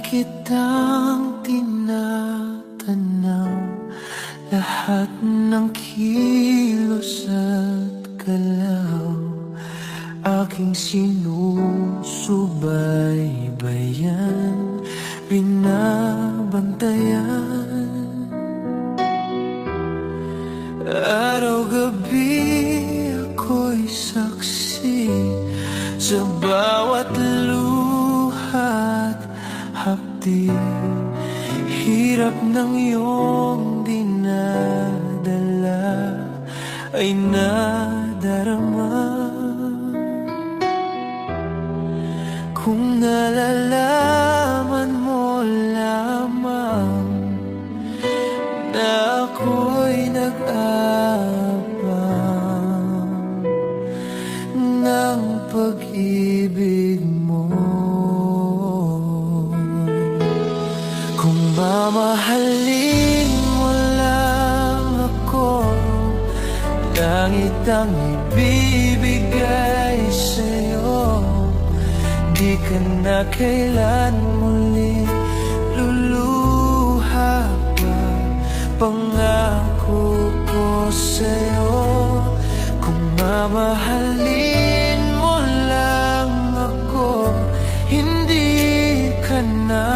kitang tinatanaw, lahat ng kilos at galaw aking sinusubaybayan, binabantayan. Araw-gabi ako'y saksi sa bawat luha't hapdi. Hirap ng iyong dinadala ay nadarama. Kung nalalaman mo lamang na ako'y nag-aabang ng pag-ibig mo, kung mamahalin mo lang ako, langit ang ibibigay sa'yo. Di ka na kailan muling luluha pa, pangako ko sa'yo. Kung mamahalin mo lang ako, hindi ka na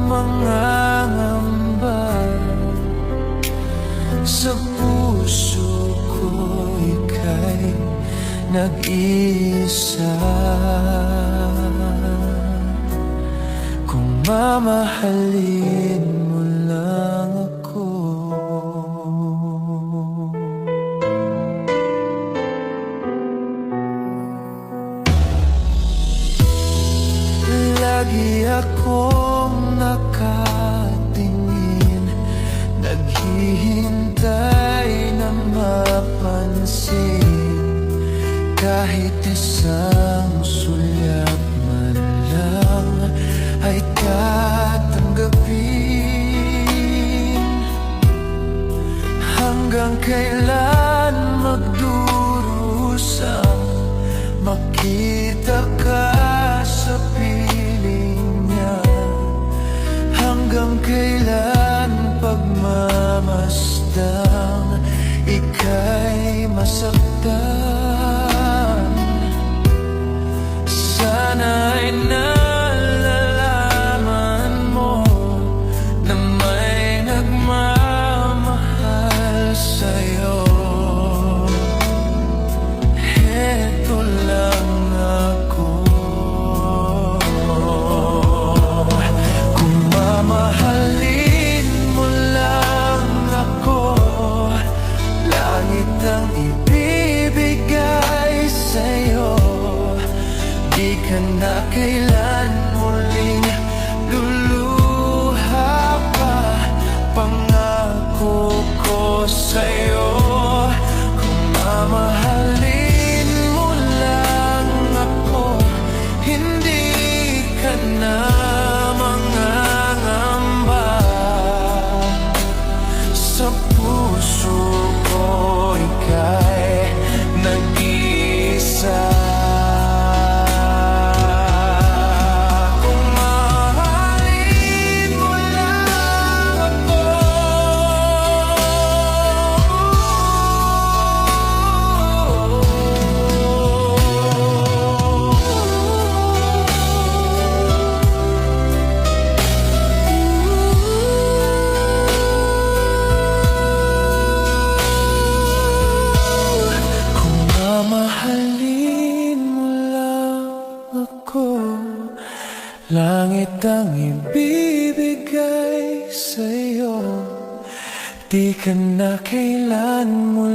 mangangamba. Sa puso ko ika'y nag-iisa. Kung mamahalin mo lang ako. Lagi akong nakatingin, naghihintay na mapansin, kahit isang sulyap man lang ay tatanggapin. Hanggang kailan magdurusang makita ka sa piling niya? Hanggang kailan pagmamasdang ika'y masaktan? Sana'y nalalaman mo na may nagmamahal sa'yo. Heto lang ako. Kung mamahalin mo lang ako, langit ang ibibigay sa'yo. Di ka na kailan muling luluha pa, pangako ko sa'yo. Kung mamahalin mo lang ako, hindi ka na mangangamba. Sa puso ko ika'y nag-iisa. Mahalin mo lang ako, langit ang ibibigay sa'yo. Di ka na kailan mo